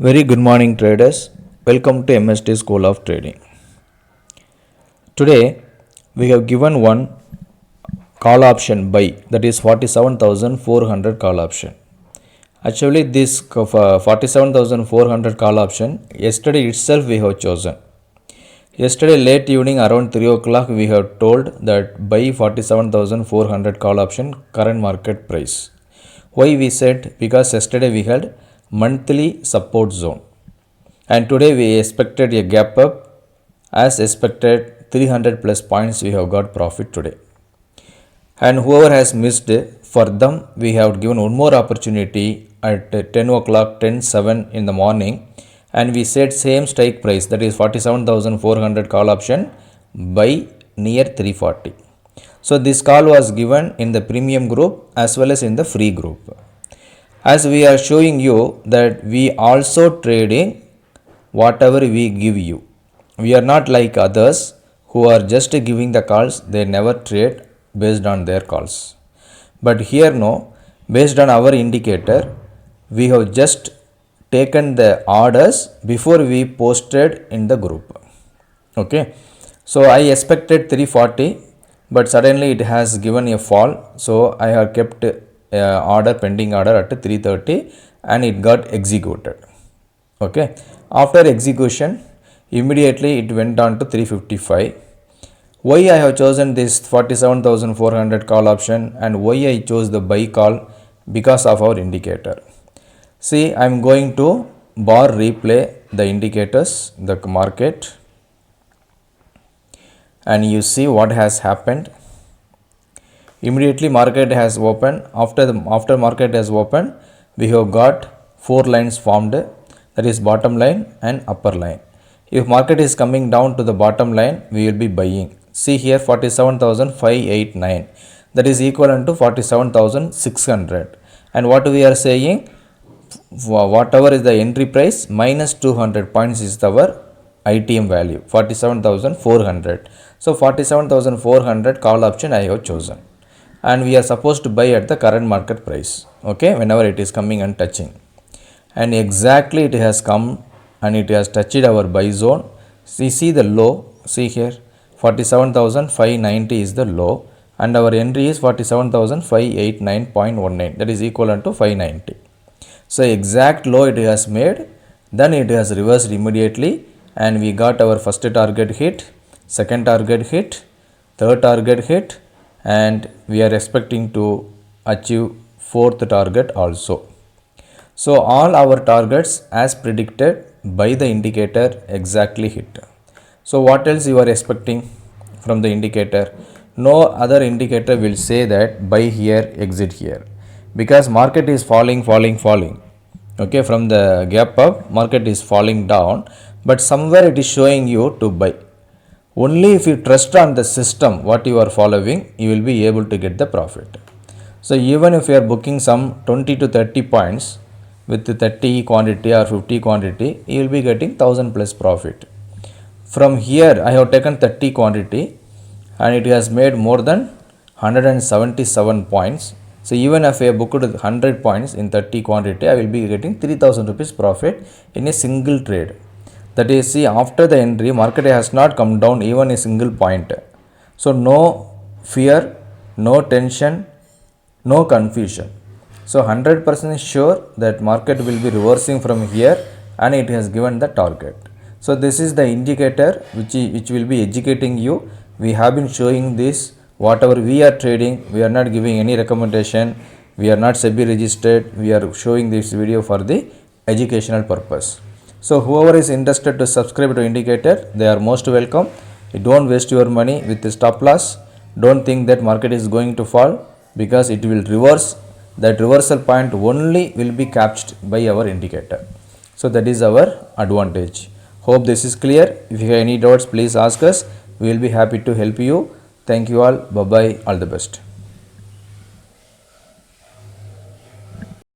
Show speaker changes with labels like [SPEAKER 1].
[SPEAKER 1] Very good morning traders. Welcome to MST School of Trading. Today we have given one call option buy, that is 47,400 call option. Actually this 47,400 call option yesterday itself we have chosen. Yesterday late evening around 3 o'clock we have told that buy 47,400 call option current market price. Why we said? Because yesterday we had monthly support zone and today we expected a gap up. As expected 300 plus points we have got profit today, and whoever has missed, for them we have given one more opportunity at 10 o'clock 10:07 in the morning, and we said same strike price, that is 47,400 call option by near 340. So this call was given in the premium group as well as in the free group. As we are showing you that we also trading whatever we give you. We are not like others who are just giving the calls, they never trade based on their calls. But here no, based on our indicator, we have just taken the orders before we posted in the group. Okay, so I expected 340, but suddenly it has given a fall, so I have kept order pending order at 330 and it got executed. Okay, after execution immediately it went on to 355. Why I have chosen this 47,400 call option and why I chose the buy call? Because of our indicator. See, I am going to bar replay the indicators, the market, and you see what has happened. Immediately market has opened. After market has opened, we have got four lines formed, that is bottom line and upper line. If market is coming down to the bottom line, we will be buying. See here 47,589, that is equivalent to 47,600, and what we are saying, whatever is the entry price minus 200 points is our ITM value, 47,400. So 47,400 call option I have chosen, and we are supposed to buy at the current market price. Okay, whenever it is coming and touching, and exactly it has come and it has touched our buy zone. See the low, see here 47,590 is the low, and our entry is 47,589.19, that is equivalent to 590. So exact low it has made, then it has reversed immediately, and we got our first target hit, second target hit, third target hit, and we are expecting to achieve fourth target also. So all our targets as predicted by the indicator exactly hit. So what else you are expecting from the indicator? No other indicator will say that buy here, exit here, because market is falling. Okay, from the gap up market is falling down, but somewhere it is showing you to buy. Only if you trust on the system what you are following, you will be able to get the profit. So even if you are booking some 20 to 30 points with 30 quantity or 50 quantity, you will be getting 1000 plus profit. From here I have taken 30 quantity and it has made more than 177 points. So even if I booked 100 points in 30 quantity, I will be getting 3000 rupees profit in a single trade. That is, see, after the entry market has not come down even a single point. So no fear, no tension, no confusion. So 100% sure that market will be reversing from here and it has given the target. So this is the indicator which will be educating you. We have been showing this, whatever we are trading, we are not giving any recommendation, we are not SEBI registered, we are showing this video for the educational purpose. So whoever is interested to subscribe to indicator, they are most welcome. Don't waste your money with the stop loss. Don't think that market is going to fall, because it will reverse. That reversal point only will be captured by our indicator. So that is our advantage. Hope this is clear. If you have any doubts, please ask us. We will be happy to help you. Thank you all. Bye bye. All the best.